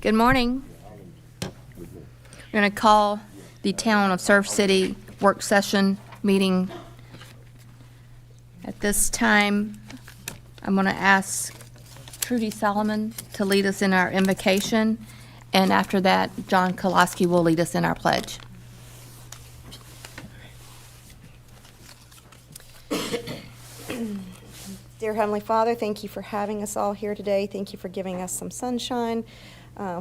Good morning. We're going to call the Town of Surf City work session meeting. At this time, I'm going to ask Trudy Solomon to lead us in our invocation, and after that, John Koloski will lead us in our pledge. Dear Heavenly Father, thank you for having us all here today. Thank you for giving us some sunshine.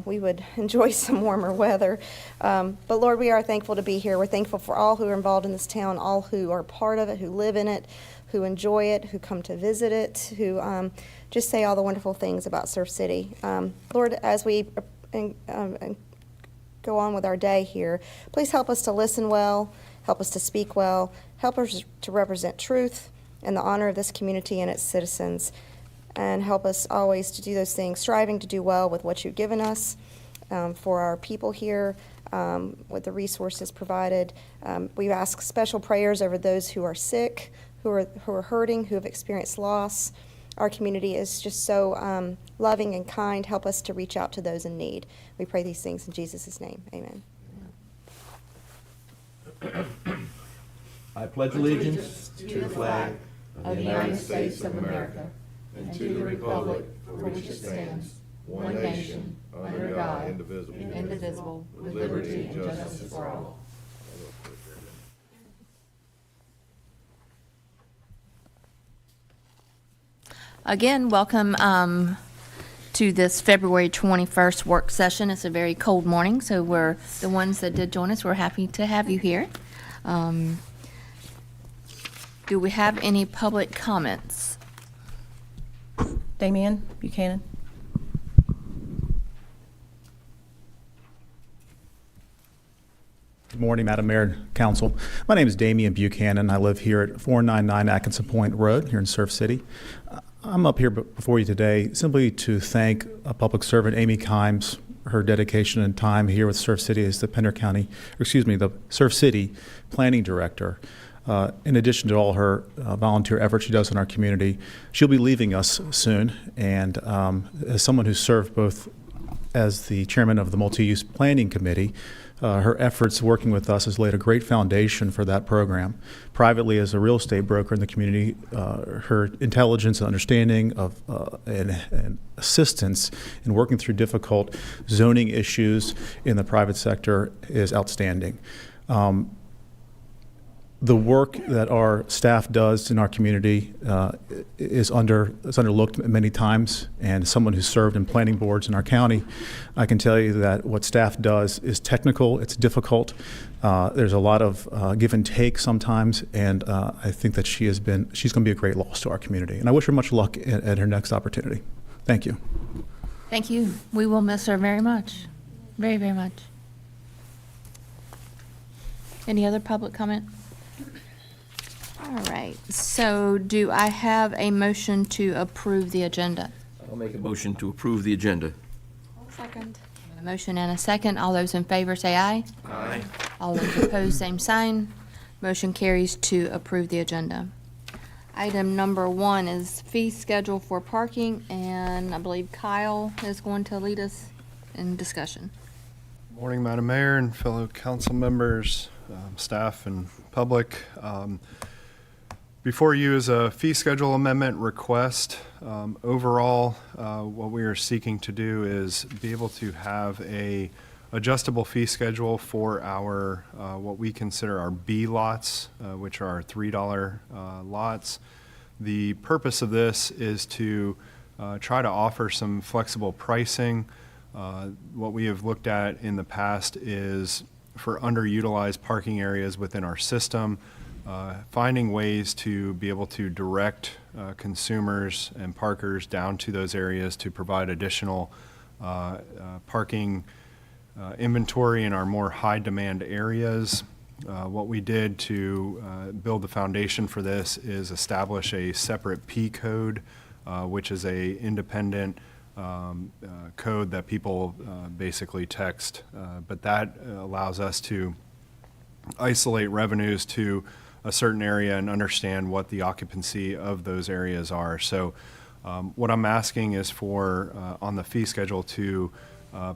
We would enjoy some warmer weather. But Lord, we are thankful to be here. We're thankful for all who are involved in this town, all who are part of it, who live in it, who enjoy it, who come to visit it, who just say all the wonderful things about Surf City. Lord, as we go on with our day here, please help us to listen well, help us to speak well, help us to represent truth and the honor of this community and its citizens, and help us always to do those things, striving to do well with what you've given us for our people here, with the resources provided. We ask special prayers over those who are sick, who are hurting, who have experienced loss. Our community is just so loving and kind. Help us to reach out to those in need. We pray these things in Jesus' name. Amen. I pledge allegiance to the flag of the United States of America and to the republic for which it stands, one nation, under God, indivisible, with liberty and justice for all. Again, welcome to this February 21st work session. It's a very cold morning, so we're the ones that did join us. We're happy to have you here. Do we have any public comments? Damian Buchanan. Good morning, Madam Mayor and Council. My name is Damian Buchanan. I live here at 499 Atkinson Point Road here in Surf City. I'm up here before you today simply to thank a public servant, Amy Kimes, her dedication and time here with Surf City as the Surf City Planning Director. In addition to all her volunteer efforts she does in our community, she'll be leaving us soon. And as someone who's served both as the chairman of the Multi-Use Planning Committee, her efforts working with us has laid a great foundation for that program. Privately, as a real estate broker in the community, her intelligence and understanding of and assistance in working through difficult zoning issues in the private sector is outstanding. The work that our staff does in our community is underlooked many times, and as someone who's served in planning boards in our county, I can tell you that what staff does is technical, it's difficult, there's a lot of give and take sometimes, and I think that she's going to be a great loss to our community, and I wish her much luck at her next opportunity. Thank you. Thank you. We will miss her very much. Very, very much. Any other public comment? All right, so do I have a motion to approve the agenda? I'll make a motion to approve the agenda. Second. A motion and a second. All those in favor say aye. Aye. All those opposed, same sign. Motion carries to approve the agenda. Item number 1 is fee schedule for parking, and I believe Kyle is going to lead us in discussion. Morning, Madam Mayor and fellow council members, staff and public. Before you is a fee schedule amendment request. Overall, what we are seeking to do is be able to have a adjustable fee schedule for our what we consider our B lots, which are our $3 lots. The purpose of this is to try to offer some flexible pricing. What we have looked at in the past is for underutilized parking areas within our system, finding ways to be able to direct consumers and parkers down to those areas to provide additional parking inventory in our more high demand areas. What we did to build the foundation for this is establish a separate P code, which is a independent code that people basically text, but that allows us to isolate revenues to a certain area and understand what the occupancy of those areas are. So what I'm asking is for on the fee schedule to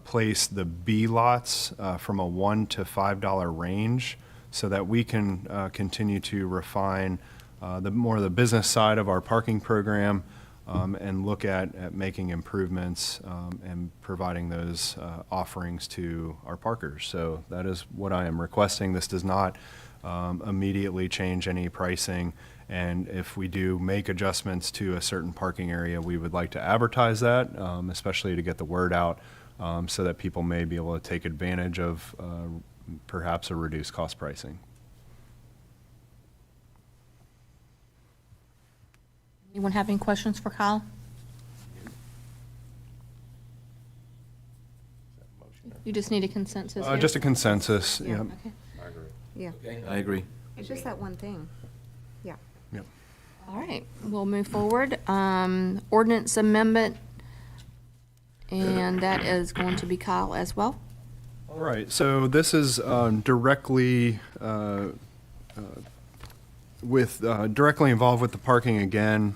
place the B lots from a $1 to $5 range so that we can continue to refine the business side of our parking program and look at making improvements and providing those offerings to our parkers. So that is what I am requesting. This does not immediately change any pricing. And if we do make adjustments to a certain parking area, we would like to advertise that, especially to get the word out so that people may be able to take advantage of perhaps a reduced cost pricing. Anyone have any questions for Kyle? You just need a consensus here? Just a consensus, Yeah, yeah. okay. Yeah. Okay, I agree. It's just that one thing. Yeah. Yep. All right, we'll move forward. Ordinance amendment, and that is going to be Kyle as well. All right, so this is directly directly involved with the parking again.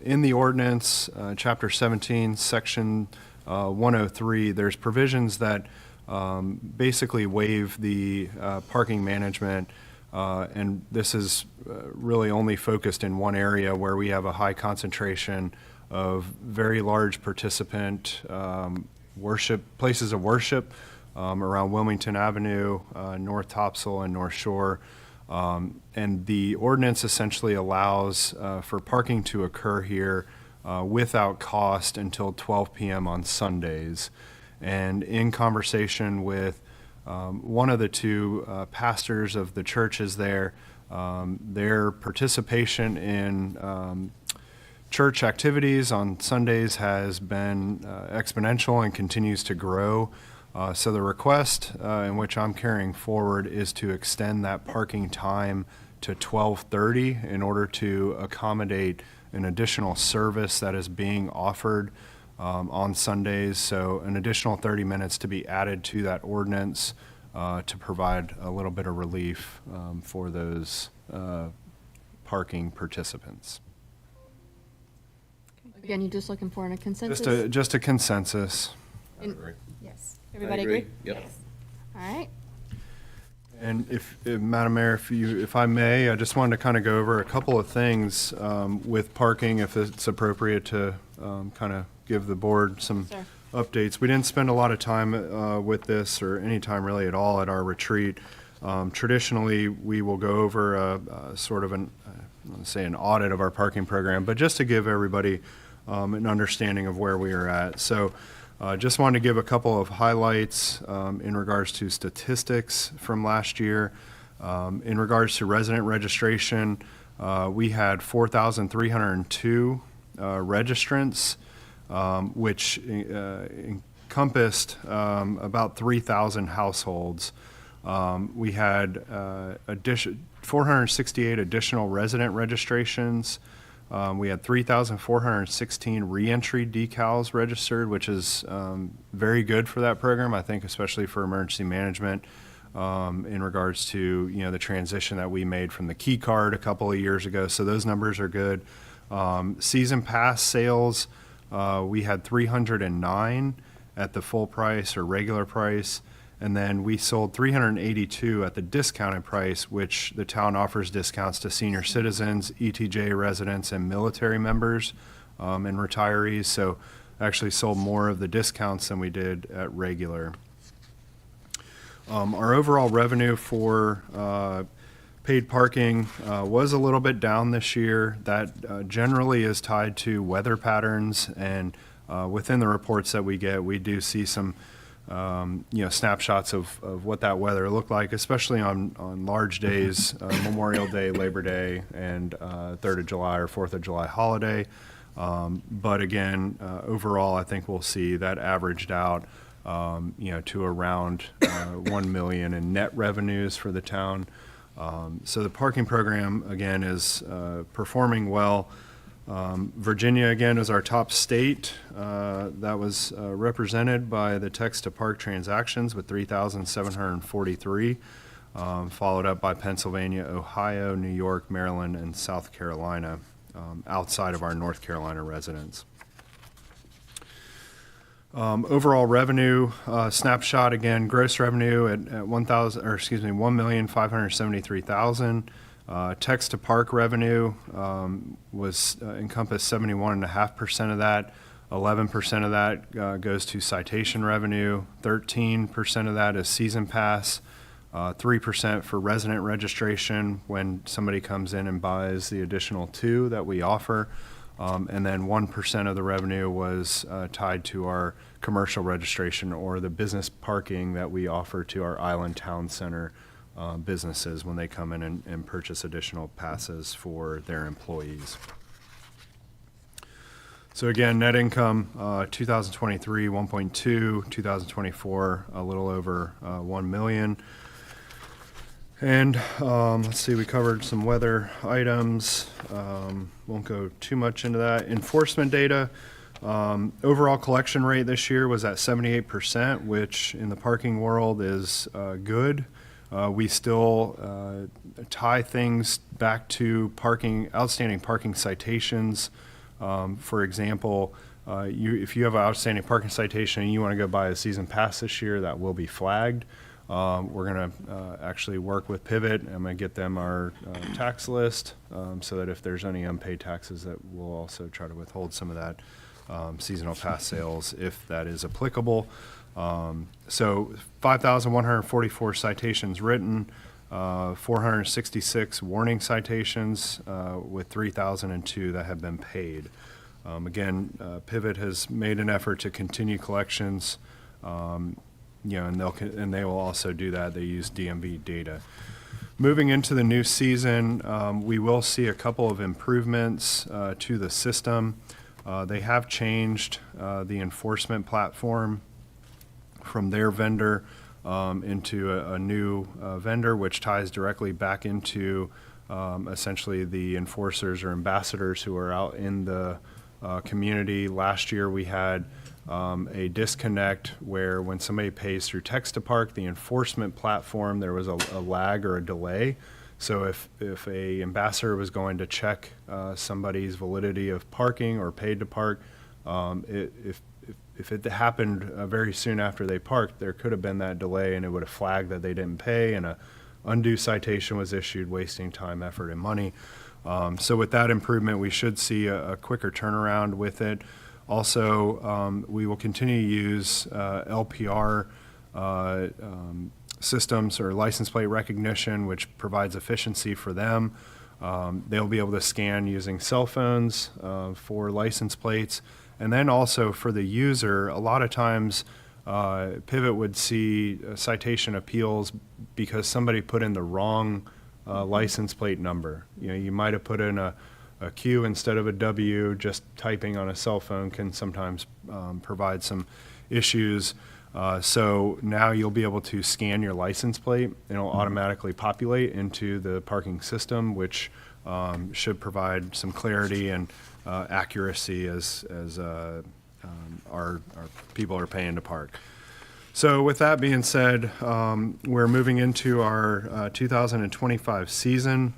In the ordinance, Chapter 17, Section 103, there's provisions that basically waive the parking management, and this is really only focused in one area where we have a high concentration of very large participant places of worship around Wilmington Avenue, North Topsail, and North Shore. And the ordinance essentially allows for parking to occur here without cost until 12 p.m. on Sundays. And in conversation with one of the two pastors of the churches there, their participation in church activities on Sundays has been exponential and continues to grow. So the request in which I'm carrying forward is to extend that parking time to 12:30 in order to accommodate an additional service that is being offered on Sundays. So an additional 30 minutes to be added to that ordinance to provide a little bit of relief for those parking participants. Again, you're just looking for a consensus? Just a consensus. I agree. Yes. Everybody agree? Yep. All right. And if Madam Mayor, if I may, I just wanted to kind of go over a couple of things with parking, if it's appropriate to kind of give the board some Sure. updates. We didn't spend a lot of time with this, or any time really at all, at our retreat. Traditionally, we will go over a sort of an audit of our parking program, but just to give everybody an understanding of where we are at. So just wanted to give a couple of highlights in regards to statistics from last year. In regards to resident registration, we had 4,302 registrants, which encompassed about 3,000 households. We had 468 additional resident registrations. We had 3,416 reentry decals registered, which is very good for that program, I think, especially for emergency management in regards to, the transition that we made from the key card a couple of years ago. So those numbers are good. Season pass sales, we had 309 at the full price or regular price. And then we sold 382 at the discounted price, which the town offers discounts to senior citizens, ETJ residents, and military members and retirees. So actually sold more of the discounts than we did at regular. Our overall revenue for paid parking was a little bit down this year. That generally is tied to weather patterns, and within the reports that we get, we do see some snapshots of what that weather looked like, especially on large days, Memorial Day, Labor Day, and 3rd of July or 4th of July holiday. But again, overall, I think we'll see that averaged out, to around 1 million in net revenues for the town. So the parking program, again, is performing well. Virginia, again, is our top state. That was represented by the text-to-park transactions with 3,743, followed up by Pennsylvania, Ohio, New York, Maryland, and South Carolina, outside of our North Carolina residents. Overall revenue, snapshot again, gross revenue at 1,573,000. Text to park revenue was encompassed 71.5% of that. 11% of that goes to citation revenue. 13% of that is season pass. 3% for resident registration when somebody comes in and buys the additional 2 that we offer. And then 1% of the revenue was tied to our commercial registration or the business parking that we offer to our Island Town Center businesses when they come in and purchase additional passes for their employees. So again, net income, 2023, 1.2, 2024, a little over 1 million. And let's see, we covered some weather items. Won't go too much into that. Enforcement data. Overall collection rate this year was at 78%, which in the parking world is good. We still tie things back to outstanding parking citations. For example, if you have an outstanding parking citation and you want to go buy a season pass this year, that will be flagged. We're going to actually work with Pivot. I'm going to get them our tax list so that if there's any unpaid taxes, that we'll also try to withhold some of that seasonal pass sales if that is applicable. So 5,144 citations written, 466 warning citations with 3,002 that have been paid. Again, Pivot has made an effort to continue collections. And they will also do that. They use DMV data. Moving into the new season, we will see a couple of improvements to the system. They have changed the enforcement platform from their vendor into a new vendor, which ties directly back into essentially the enforcers or ambassadors who are out in the community. Last year we had a disconnect where when somebody pays through text to park, the enforcement platform, there was a lag or a delay. So if a ambassador was going to check somebody's validity of parking or paid to park, if it happened very soon after they parked, there could have been that delay and it would have flagged that they didn't pay and a undue citation was issued, wasting time, effort, and money. So with that improvement, we should see a quicker turnaround with it. Also, we will continue to use LPR systems or license plate recognition, which provides efficiency for them. They'll be able to scan using cell phones for license plates. And then also for the user, a lot of times Pivot would see citation appeals because somebody put in the wrong license plate number. You might have put in a Q instead of a W. Just typing on a cell phone can sometimes provide some issues. So now you'll be able to scan your license plate and it'll automatically populate into the parking system, which should provide some clarity and accuracy as our people are paying to park. So with that being said, we're moving into our 2025 season.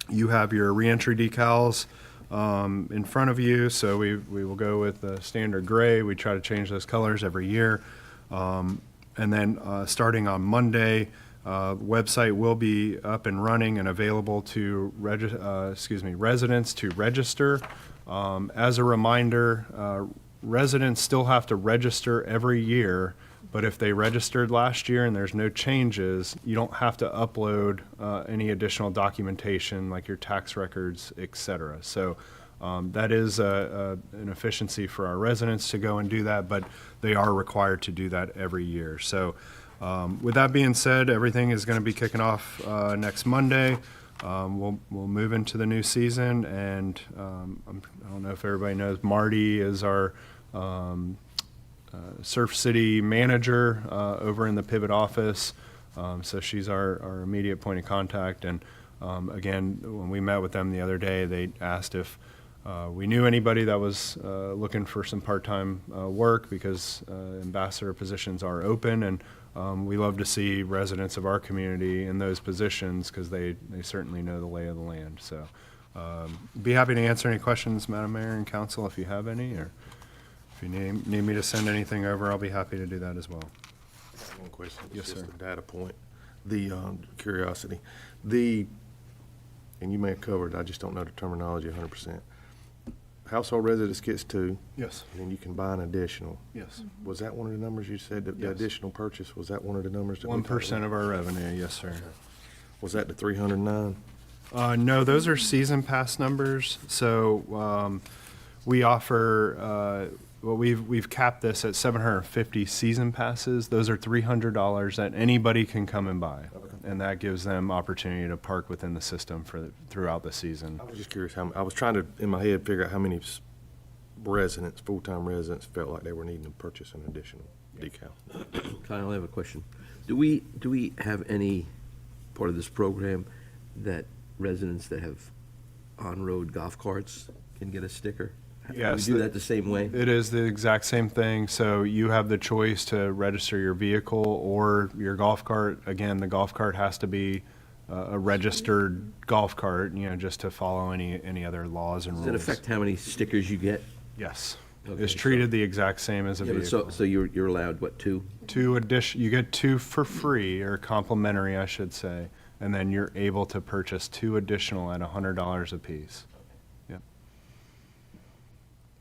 You have your reentry decals in front of you, so we will go with the standard gray. We try to change those colors every year. And then starting on Monday, website will be up and running and available to residents to register. As a reminder, residents still have to register every year, but if they registered last year and there's no changes, you don't have to upload any additional documentation like your tax records, etc. So that is an efficiency for our residents to go and do that, but they are required to do that every year. So with that being said, everything is going to be kicking off next Monday. We'll move into the new season, and I don't know if everybody knows, Marty is our Surf City manager over in the Pivot office. So she's our immediate point of contact. And again, when we met with them the other day, they asked if we knew anybody that was looking for some part-time work, because ambassador positions are open, and we love to see residents of our community in those positions because they certainly know the lay of the land. So be happy to answer any questions, Madam Mayor and Council, if you have any. Or If you need me to send anything over, I'll be happy to do that as well. One question. Yes, Just sir. a data point. The curiosity. And you may have covered, I just don't know the terminology 100%. Household residence gets 2, Yes. and then you can buy an additional. Yes. Was that one of the numbers you said, that the Yes. additional purchase, was that one of the numbers? that we talked 1% about? of our revenue, yes, sir. Was that the 309? No, those are season pass numbers. So we offer, well, we've capped this at 750 season passes. Those are $300 that anybody can come and buy. And that gives them opportunity to park within the system throughout the season. I was just curious, I was trying to, in my head, figure out how many residents, full-time residents, felt like they were needing to purchase an additional decal. Kyle, I have a question. Do we have any part of this program that residents that have on-road golf carts can get a sticker? Yes, Do we do that the same way? It is the exact same thing. So you have the choice to register your vehicle or your golf cart. Again, the golf cart has to be a registered golf cart, just to follow any other laws and rules. Does it affect how many stickers you get? Yes. Okay, It's so- treated the exact same as a Yeah, but vehicle. so you're allowed, what, 2? You get 2 for free, or complimentary, I should say, and then you're able to purchase 2 additional at $100 apiece. Yep.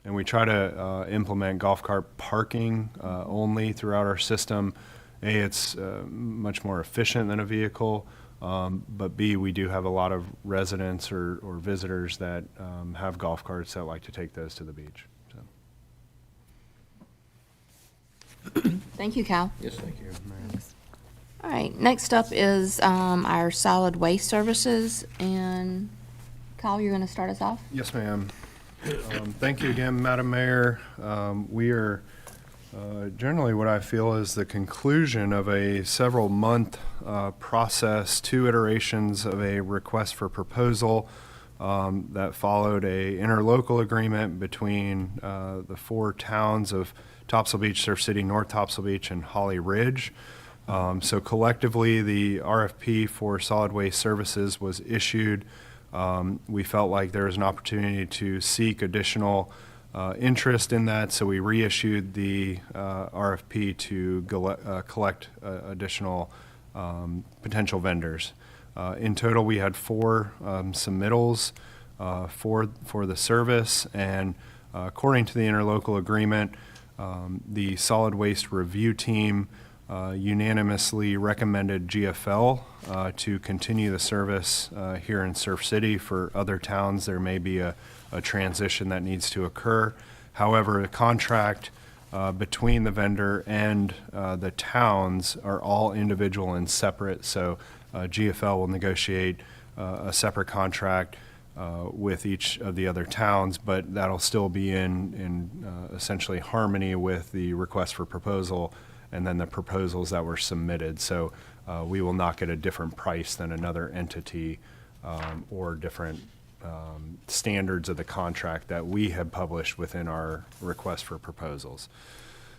And we try to implement golf cart parking only throughout our system. A, it's much more efficient than a vehicle, but B, we do have a lot of residents or visitors that have golf carts that like to take those to the beach. So. Thank you, Cal. Yes, thank you. All right, next up is our solid waste services, and Kyle, you're going to start us off? Yes, ma'am. Thank you again, Madam Mayor. We are generally what I feel is the conclusion of a several-month process, 2 iterations of a request for proposal that followed a interlocal agreement between the 4 towns of Topsail Beach, Surf City, North Topsail Beach, and Hawley Ridge. So collectively, the RFP for solid waste services was issued. We felt like there was an opportunity to seek additional interest in that, so we reissued the RFP to collect additional potential vendors. In total, we had 4 submittals for the service, and according to the interlocal agreement, the solid waste review team unanimously recommended GFL to continue the service here in Surf City. For other towns, there may be a transition that needs to occur. However, the contract between the vendor and the towns are all individual and separate, so GFL will negotiate a separate contract with each of the other towns, but that'll still be in essentially harmony with the request for proposal and then the proposals that were submitted. So we will not get a different price than another entity or different standards of the contract that we have published within our request for proposals.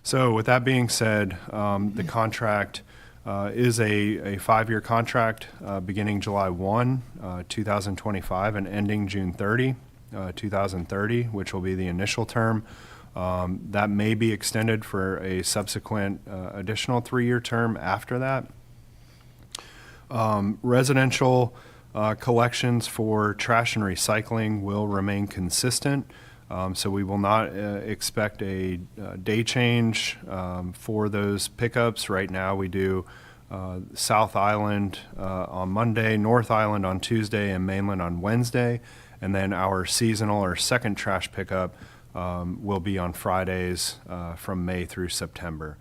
So with that being said, the contract is a 5-year contract beginning July 1, 2025 and ending June 30, 2030, which will be the initial term. That may be extended for a subsequent additional 3-year term after that. Residential collections for trash and recycling will remain consistent. So we will not expect a day change for those pickups. Right now we do South Island on Monday, North Island on Tuesday, and Mainland on Wednesday. And then our seasonal or second trash pickup will be on Fridays from May through September.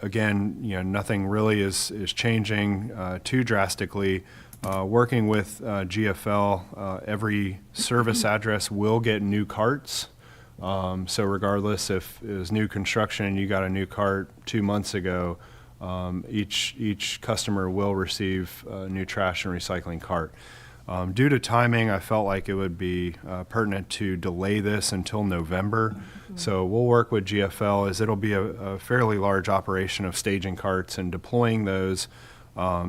Again, nothing really is changing too drastically. Working with GFL, every service address will get new carts. So regardless if it was new construction and you got a new cart 2 months ago, each customer will receive a new trash and recycling cart. Due to timing, I felt like it would be pertinent to delay this until November. So we'll work with GFL, as it'll be a fairly large operation of staging carts and deploying those.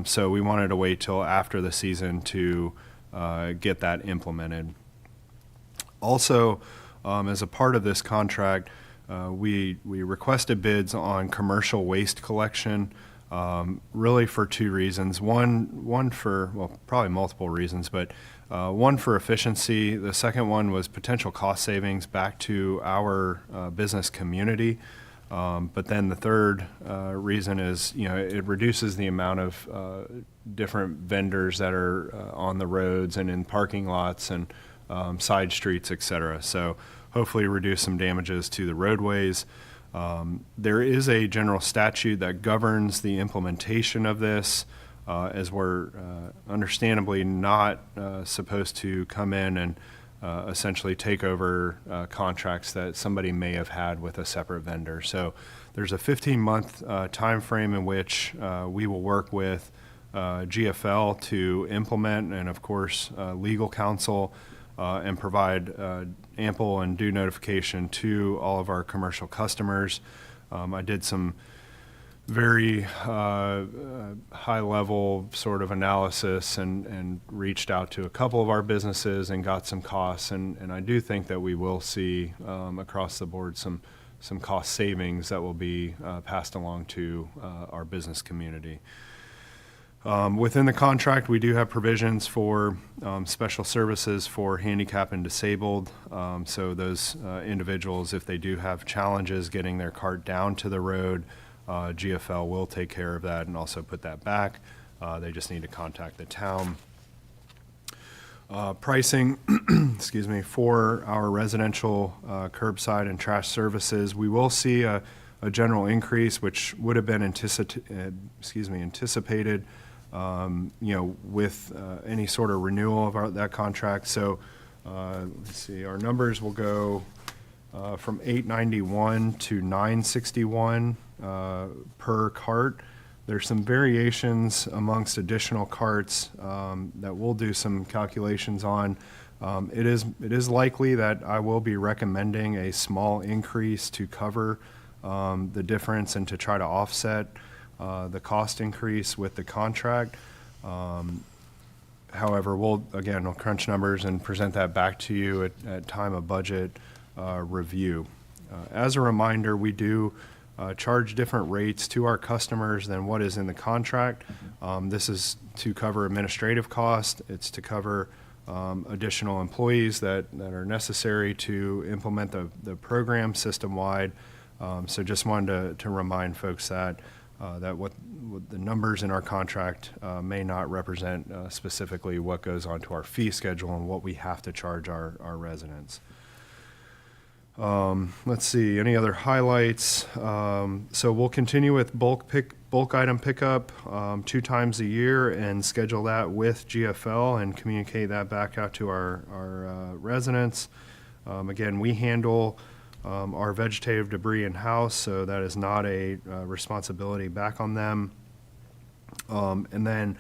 So we wanted to wait till after the season to get that implemented. Also, as a part of this contract, we requested bids on commercial waste collection, really for two reasons. One for, well, probably multiple reasons, but one for efficiency. The second one was potential cost savings back to our business community. But then the third reason is, it reduces the amount of different vendors that are on the roads and in parking lots and side streets, et cetera. So hopefully reduce some damages to the roadways. There is a general statute that governs the implementation of this, as we're understandably not supposed to come in and essentially take over contracts that somebody may have had with a separate vendor. So there's a 15-month time frame in which we will work with GFL to implement, and of course legal counsel, and provide ample and due notification to all of our commercial customers. I did some very high-level sort of analysis and reached out to a couple of our businesses and got some costs, and I do think that we will see across the board some cost savings that will be passed along to our business community. Within the contract, we do have provisions for special services for handicap and disabled. So those individuals, if they do have challenges getting their cart down to the road, GFL will take care of that and also put that back. They just need to contact the town. Pricing, excuse me, for our residential curbside and trash services, we will see a general increase, which would have been anticipated, with any sort of renewal of that contract. So let's see, our numbers will go from $891 to $961 per cart. There's some variations amongst additional carts that we'll do some calculations on. It is likely that I will be recommending a small increase to cover the difference and to try to offset the cost increase with the contract. However, we'll crunch numbers and present that back to you at time of budget review. As a reminder, we do charge different rates to our customers than what is in the contract. This is to cover administrative costs. It's to cover additional employees that are necessary to implement the program system-wide. So just wanted to remind folks that what the numbers in our contract may not represent specifically what goes onto our fee schedule and what we have to charge our residents. Let's see, any other highlights? So we'll continue with bulk item pickup 2 times a year and schedule that with GFL and communicate that back out to our residents. Again, we handle our vegetative debris in-house, so that is not a responsibility back on them. And then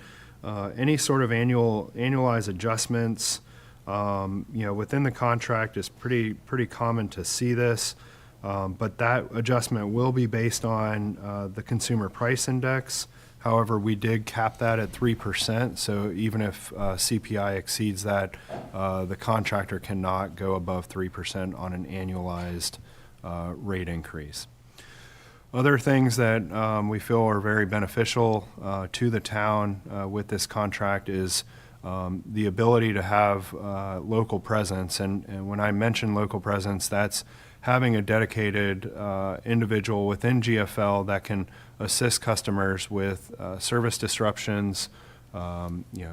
any sort of annualized adjustments, within the contract is pretty common to see this, but that adjustment will be based on the consumer price index. However, we did cap that at 3%, so even if CPI exceeds that, the contractor cannot go above 3% on an annualized rate increase. Other things that we feel are very beneficial to the town with this contract is the ability to have local presence. And when I mention local presence, that's having a dedicated individual within GFL that can assist customers with service disruptions,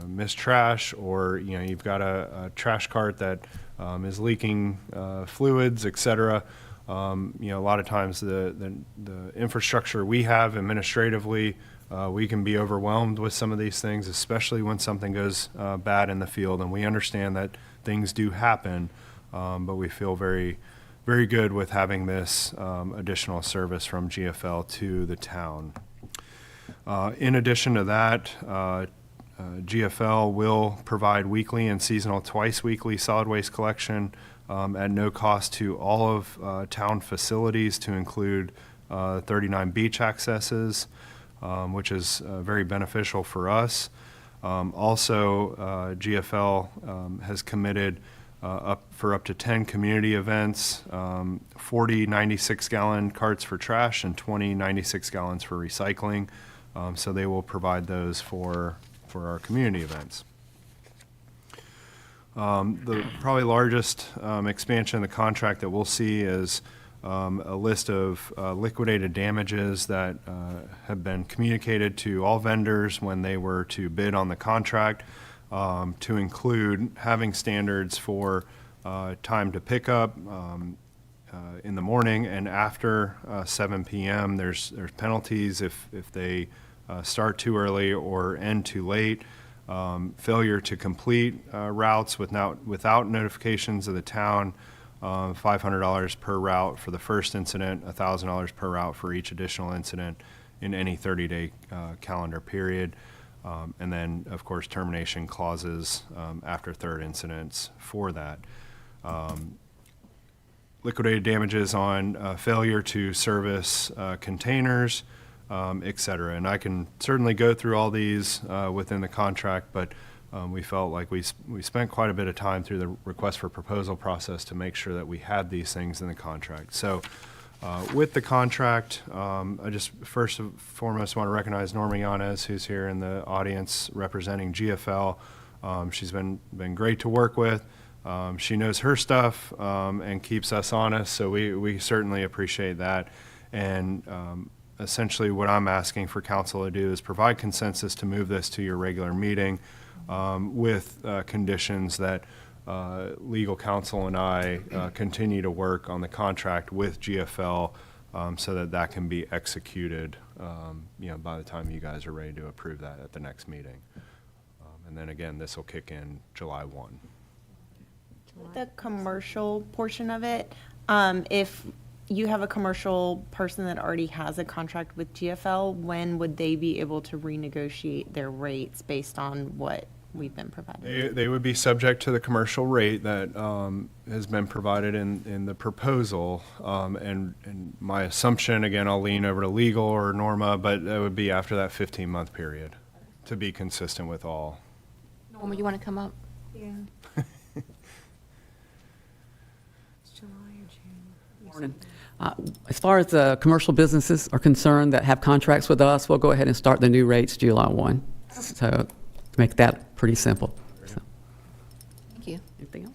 missed trash, or you've got a trash cart that is leaking fluids, etc. A lot of times the infrastructure we have administratively, we can be overwhelmed with some of these things, especially when something goes bad in the field, and we understand that things do happen, but we feel very, very good with having this additional service from GFL to the town. In addition to that, GFL will provide weekly and seasonal twice-weekly solid waste collection at no cost to all of town facilities, to include 39 beach accesses, which is very beneficial for us. Also, GFL has committed up to 10 community events, 40 96-gallon carts for trash, and 20 96 gallons for recycling. So they will provide those for our community events. The probably largest expansion of the contract that we'll see is a list of liquidated damages that have been communicated to all vendors when they were to bid on the contract, to include having standards for time to pick up in the morning and after 7 p.m. There's penalties if they start too early or end too late. Failure to complete routes without notifications of the town, $500 per route for the first incident, $1,000 per route for each additional incident in any 30-day calendar period. And then, of course, termination clauses after third incidents for that. Liquidated damages on failure to service containers, et cetera. And I can certainly go through all these within the contract, but we felt like we spent quite a bit of time through the request for proposal process to make sure that we had these things in the contract. So with the contract, I just first and foremost want to recognize Norma Yanez, who's here in the audience representing GFL. She's been great to work with. She knows her stuff and keeps us honest, so we certainly appreciate that. And essentially what I'm asking for council to do is provide consensus to move this to your regular meeting with conditions that legal counsel and I continue to work on the contract with GFL so that that can be executed by the time you guys are ready to approve that at the next meeting. And then again, this will kick in July 1. The commercial portion of it, if you have a commercial person that already has a contract with GFL, when would they be able to renegotiate their rates based on what we've been providing? They would be subject to the commercial rate that has been provided in the proposal. And my assumption, again, I'll lean over to legal or Norma, but that would be after that 15-month period to be consistent with all. Norma, you want to come up? Yeah. Morning. As far as the commercial businesses are concerned that have contracts with us, we'll go ahead and start the new rates July 1. So to make that pretty simple. So, Thank you. anything else?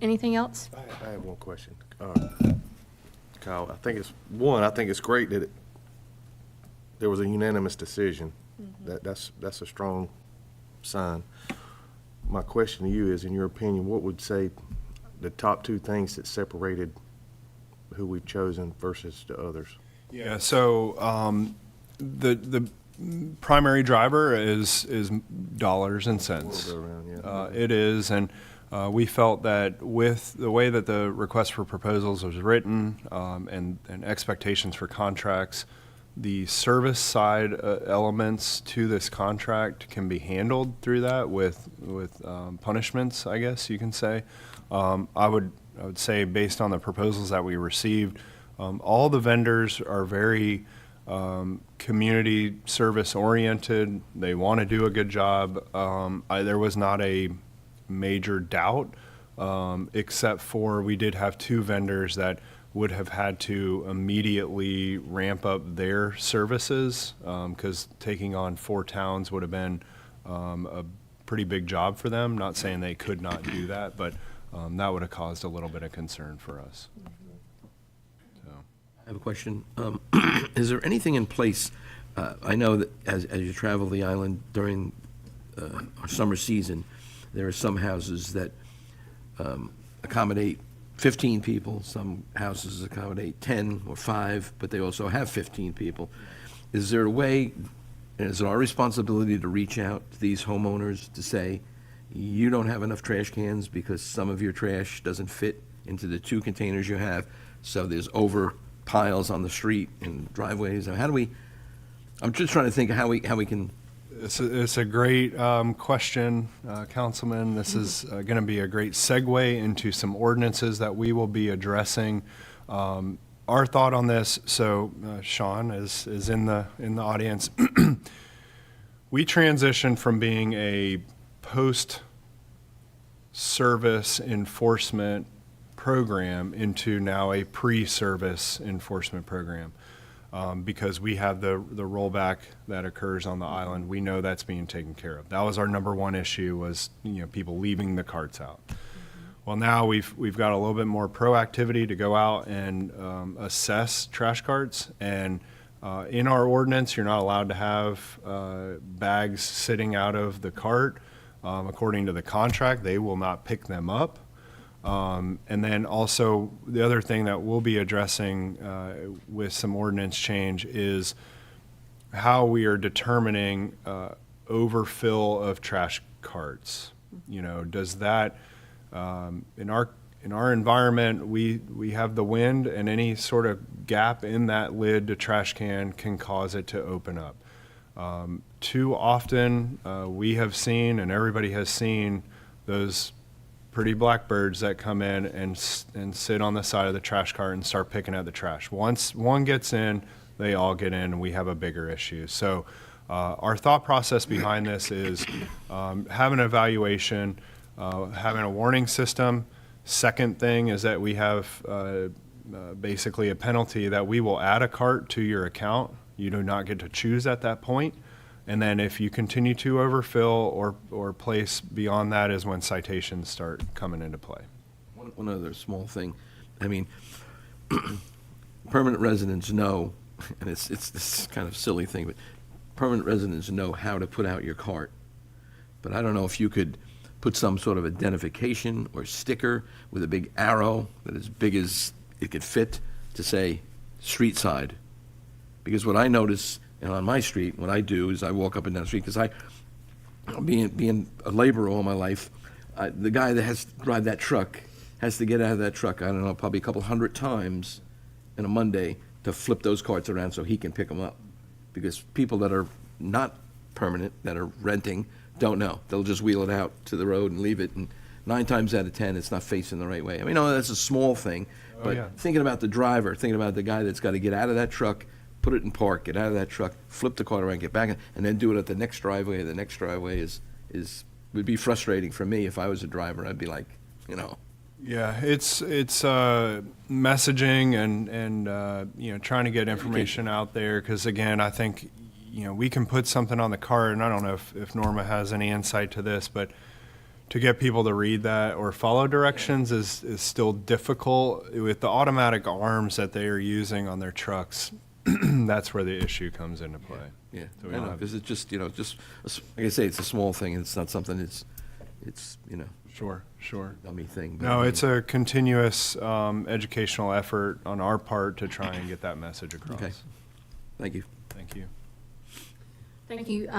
Anything else? I have one question. Kyle, I think it's great that there was a unanimous decision. That's a strong sign. My question to you is, in your opinion, what would say the top two things that separated who we've chosen versus the others? Yeah, so the primary driver is dollars and cents. We'll go around, yeah. It is, and we felt that with the way that the request for proposals was written and expectations for contracts, the service side elements to this contract can be handled through that with punishments, I guess you can say. I would say, based on the proposals that we received, all the vendors are very community service oriented. They want to do a good job. There was not a major doubt, except for we did have two vendors that would have had to immediately ramp up their services because taking on 4 towns would have been a pretty big job for them. Not saying they could not do that, but that would have caused a little bit of concern for us. So. I have a question. Is there anything in place? I know that as you travel the island during our summer season, there are some houses that accommodate 15 people. Some houses accommodate 10 or 5, but they also have 15 people. Is there a way, and is it our responsibility to reach out to these homeowners to say, you don't have enough trash cans because some of your trash doesn't fit into the 2 containers you have, so there's over piles on the street and driveways? How do we, I'm just trying to think of how we can. It's a great question, Councilman. This is going to be a great segue into some ordinances that we will be addressing. Our thought on this, so Sean is in the audience. We transitioned from being a service enforcement program into now a pre-service enforcement program. Because we have the rollback that occurs on the island, we know that's being taken care of. That was our number one issue, was, people leaving the carts out. Well, now we've got a little bit more proactivity to go out and assess trash carts. And in our ordinance, you're not allowed to have bags sitting out of the cart. According to the contract, they will not pick them up. And then also, the other thing that we'll be addressing with some ordinance change is how we are determining overfill of trash carts. Does that, in our environment, we have the wind, and any sort of gap in that lid to trash can cause it to open up. Too often, we have seen, and everybody has seen, those pretty blackbirds that come in and sit on the side of the trash cart and start picking at the trash. Once one gets in, they all get in, and we have a bigger issue. So our thought process behind this is having an evaluation, having a warning system. Second thing is that we have basically a penalty that we will add a cart to your account. You do not get to choose at that point. And then if you continue to overfill or place beyond that is when citations start coming into play. One other small thing. I mean, permanent residents know, and it's this kind of silly thing, but permanent residents know how to put out your cart. But I don't know if you could put some sort of identification or sticker with a big arrow that is big as it could fit to say street side. Because what I notice, and on my street, what I do is I walk up and down the street, because being a laborer all my life, the guy that has to drive that truck has to get out of that truck, I don't know, probably a couple hundred times in a Monday to flip those carts around so he can pick them up. Because people that are not permanent, that are renting, don't know. They'll just wheel it out to the road and leave it, and 9 times out of 10, it's not facing the right way. I mean, no, that's a small thing, but yeah. Thinking about the driver, thinking about the guy that's got to get out of that truck, put it in park, get out of that truck, flip the cart around, get back in, and then do it at the next driveway. The next driveway would be frustrating for me if I was a driver. I'd be like, Yeah, it's messaging and trying to get information out there, because again, I think we can put something on the cart, and I don't know if Norma has any insight to this, but to get people to read that or follow directions is still difficult with the automatic arms that they are using on their trucks. That's where the issue comes into play. Yeah, So I we don't know, have- because it's just, like I say, it's a small thing, it's not something it's Sure. dummy thing. but No, I mean, it's a continuous educational effort on our part to try and get that message across. Okay. Thank you. Thank you. Thank you.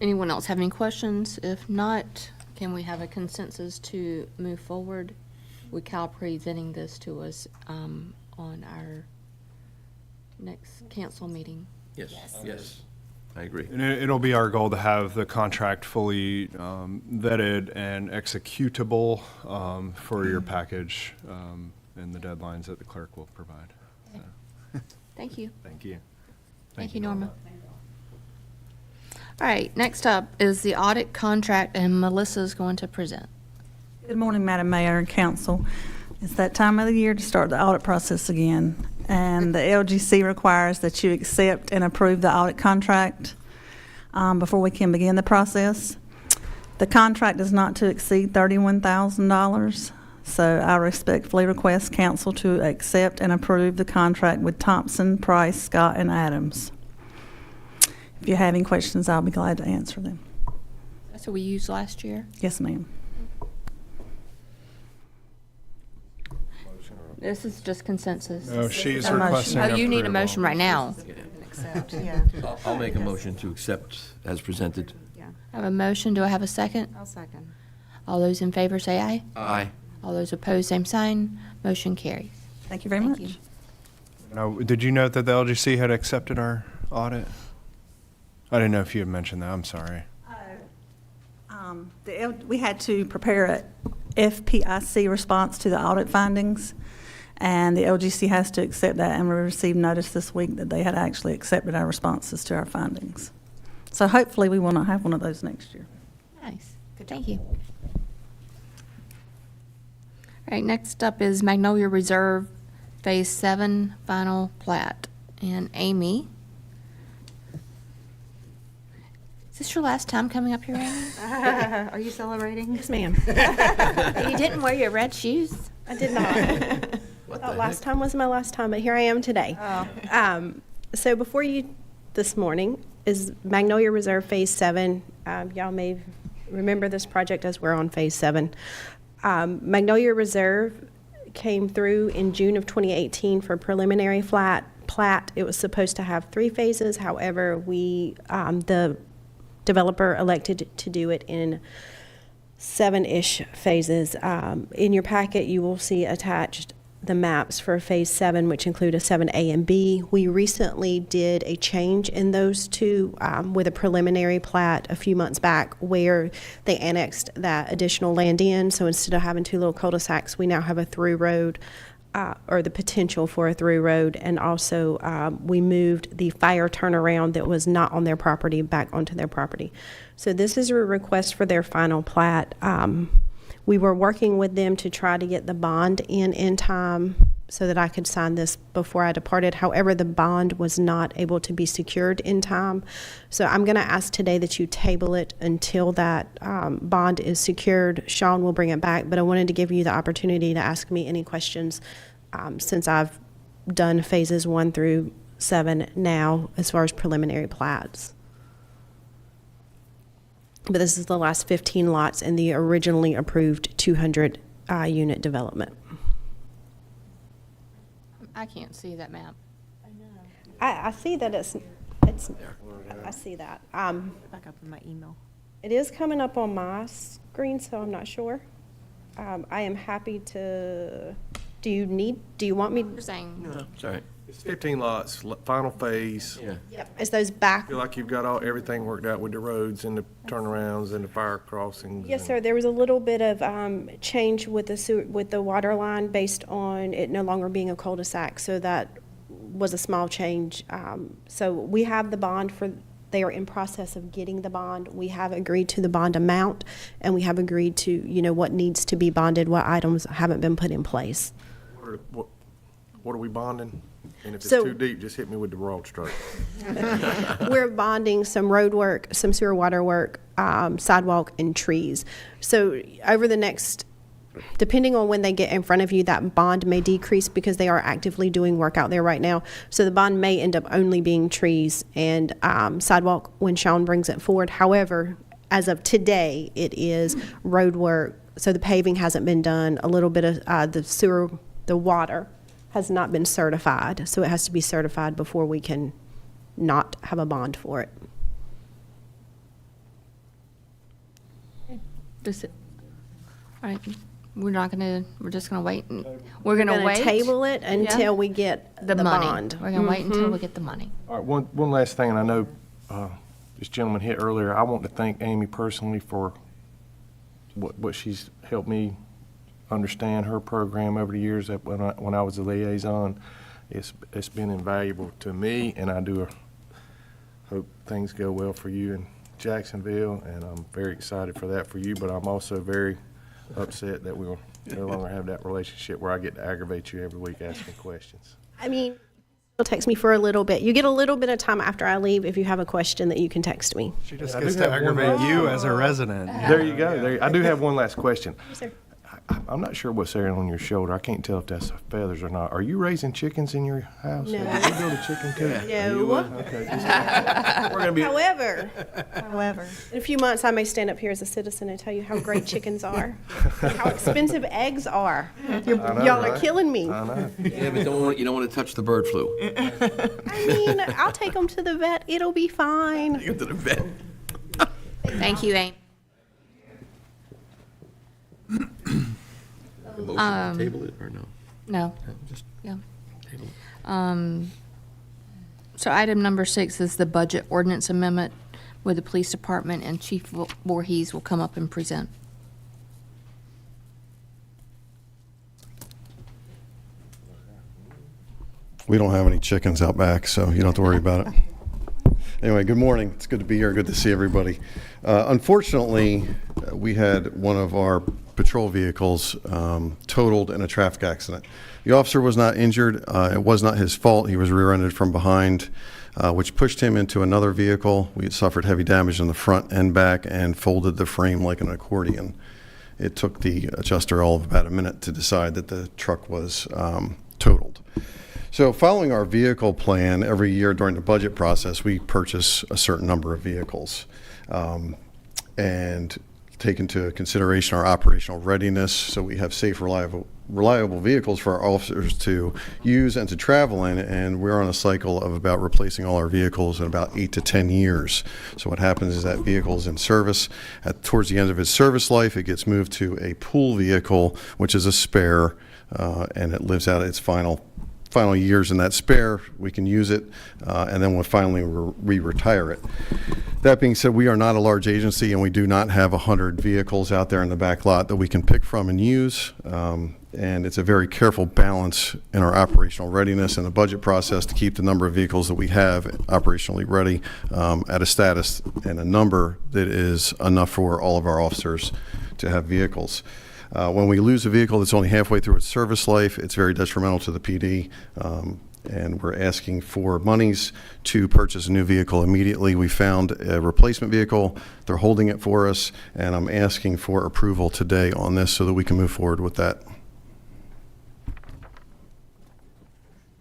Anyone else have any questions? If not, can we have a consensus to move forward with Cal presenting this to us on our next council meeting? Yes, I agree. And it'll be our goal to have the contract fully vetted and executable for your package and the deadlines that the clerk will provide. So, Thank you. thank you. Thank you, Norma. All right, next up is the audit contract, and Melissa's going to present. Good morning, Madam Mayor and Council. It's that time of the year to start the audit process again, and the LGC requires that you accept and approve the audit contract before we can begin the process. The contract is not to exceed $31,000, so I respectfully request council to accept and approve the contract with Thompson, Price, Scott, and Adams. If you have any questions, I'll be glad to answer them. That's what we used last year. Yes, ma'am. This is just consensus. No, she's A motion. requesting Oh, you need a approval. motion right now. Accept, yeah. I'll make a motion to accept as presented. I have a motion. Do I have a second? I'll second. All those in favor say aye. Aye. All those opposed, same sign. Motion carries. Thank you very Thank much. you. Now, did you note that the LGC had accepted our audit? I didn't know if you had mentioned that. I'm sorry. We had to prepare a FPIC response to the audit findings, and the LGC has to accept that, and we received notice this week that they had actually accepted our responses to our findings. So hopefully we will not have one of those next year. Nice. Thank you. right, next up is Magnolia Reserve Phase 7 Final Plat. And Amy, is this your last time coming up here, Amy? Are you celebrating? Yes, ma'am. You didn't wear your red shoes? I did not. Last time was my last time, but here I am today. So before you this morning is Magnolia Reserve Phase 7. Y'all may remember this project as we're on Phase 7. Magnolia Reserve came through in June of 2018 for preliminary plat. It was supposed to have 3 phases. However, the developer elected to do it in 7-ish phases. In your packet, you will see attached the maps for Phase 7, which include a 7A and B. We recently did a change in those two with a preliminary plat a few months back where they annexed that additional land in. So instead of having 2 little cul-de-sacs, we now have a through road or the potential for a through road. And also we moved the fire turnaround that was not on their property back onto their property. So this is a request for their final plat. We were working with them to try to get the bond in time so that I could sign this before I departed. However, the bond was not able to be secured in time. So I'm going to ask today that you table it until that bond is secured. Sean will bring it back, but I wanted to give you the opportunity to ask me any questions since I've done phases 1 through 7 now as far as preliminary plats. But this is the last 15 lots in the originally approved 200 unit development. I can't see that map. I see that it's I see that. Back up in my email. It is coming up on my screen, so I'm not sure. I am happy to, do you want me? You're saying, No, it's all right. It's 15 lots, final phase. Yeah. Yep. It's those back. Feel like you've got everything worked out with the roads and the turnarounds and the fire crossings. Yes, sir. There was a little bit of change with the water line based on it no longer being a cul-de-sac. So that was a small change. So we have the bond they are in process of getting the bond. We have agreed to the bond amount, and we have agreed to, what needs to be bonded, what items haven't been put in place. What are we bonding? And if it's So- too deep, just hit me with the broad stroke. We're bonding some road work, some sewer water work, sidewalk, and trees. So over the next, depending on when they get in front of you, that bond may decrease because they are actively doing work out there right now. So the bond may end up only being trees and sidewalk when Sean brings it forward. However, as of today, it is road work. So the paving hasn't been done. A little bit of the sewer, the water has not been certified. So it has to be certified before we can not have a bond for it. all right, we're just gonna wait. We're gonna wait. Table it until we get the money. bond. We're gonna wait until we get the money. All right, one last thing, and I know this gentleman hit earlier. I want to thank Amy personally for what she's helped me understand her program over the years. That when I was a liaison, it's been invaluable to me, and I do hope things go well for you in Jacksonville, and I'm very excited for that for you. But I'm also very upset that we'll no longer have that relationship where I get to aggravate you every week asking questions. I mean, it'll text me for a little bit. You get a little bit of time after I leave if you have a question that you can text me. She just I gets do to have one aggravate last- you as a resident. There you go. I do have one last question. Yes, sir. I'm not sure what's there on your shoulder. I can't tell if that's feathers or not. Are you raising chickens in your house? No. Did you build a chicken coop? No. Okay. We're gonna be. However, in a few months, I may stand up here as a citizen and tell you how great chickens are, and how expensive eggs are. Y'all are right? killing me. I know. Yeah, but you don't want to touch the bird flu. I mean, I'll take them to the vet. It'll be fine. Get to the vet. Thank you, Amy. Motion to table it or no? No, No, just yeah. table it. So item number 6 is the budget ordinance amendment with the police department, and Chief Voorhees will come up and present. We don't have any chickens out back, so you don't have to worry about it. Anyway, good morning. It's good to be here. Good to see everybody. Unfortunately, we had one of our patrol vehicles totaled in a traffic accident. The officer was not injured. It was not his fault. He was rear-ended from behind, which pushed him into another vehicle. We had suffered heavy damage in the front and back and folded the frame like an accordion. It took the adjuster all of about a minute to decide that the truck was totaled. So following our vehicle plan, every year during the budget process, we purchase a certain number of vehicles and take into consideration our operational readiness so we have safe, reliable vehicles for our officers to use and to travel in, and we're on a cycle of about replacing all our vehicles in about 8 to 10 years. So what happens is that vehicle is in service. Towards the end of its service life, it gets moved to a pool vehicle, which is a spare, and it lives out its final years in that spare. We can use it, and then we'll finally retire it. That being said, we are not a large agency, and we do not have 100 vehicles out there in the back lot that we can pick from and use. And it's a very careful balance in our operational readiness and the budget process to keep the number of vehicles that we have operationally ready at a status and a number that is enough for all of our officers to have vehicles. When we lose a vehicle that's only halfway through its service life, it's very detrimental to the PD, and we're asking for monies to purchase a new vehicle immediately. We found a replacement vehicle. They're holding it for us, and I'm asking for approval today on this so that we can move forward with that.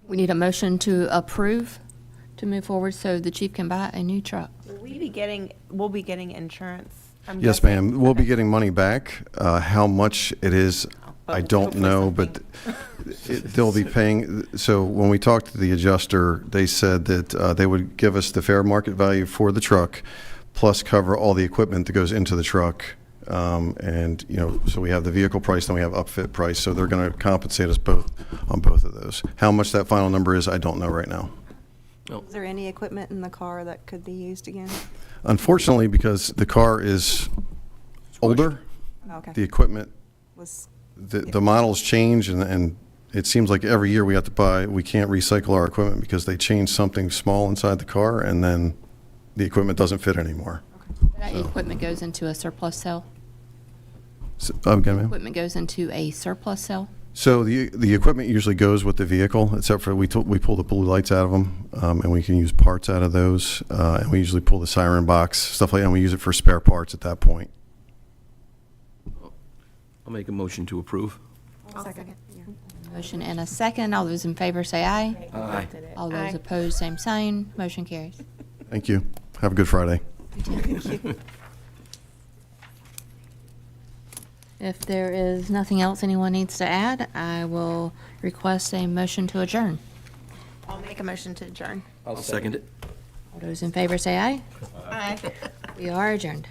We need a motion to approve to move forward so the chief can buy a new truck. We'll be getting insurance. I'm Yes, guessing. ma'am. We'll be getting money back. How much it is, I don't know, but they'll be paying. So when we talked to the adjuster, they said that they would give us the fair market value for the truck, plus cover all the equipment that goes into the truck. And, so we have the vehicle price, then we have upfit price. So they're going to compensate us both on both of those. How much that final number is, I don't know right now. Is there any equipment in the car that could be used again? Unfortunately, because the car is older, Okay. the equipment, Was the models change, and it seems like every year we can't recycle our equipment because they change something small inside the car, and then the equipment doesn't fit anymore. That equipment goes into a surplus sale? Again, ma'am? Equipment goes into a surplus sale? So the equipment usually goes with the vehicle, except for we pull the blue lights out of them, and we can use parts out of those, and we usually pull the siren box, stuff like that, and we use it for spare parts at that point. I'll make a motion to approve. second. Motion and a second. All those in favor say aye. Aye. All those opposed, same sign. Motion carries. Thank you. Have a good Friday. If there is nothing else anyone needs to add, I will request a motion to adjourn. I'll make a motion to adjourn. I'll second it. All those in favor say aye. Aye. We are adjourned.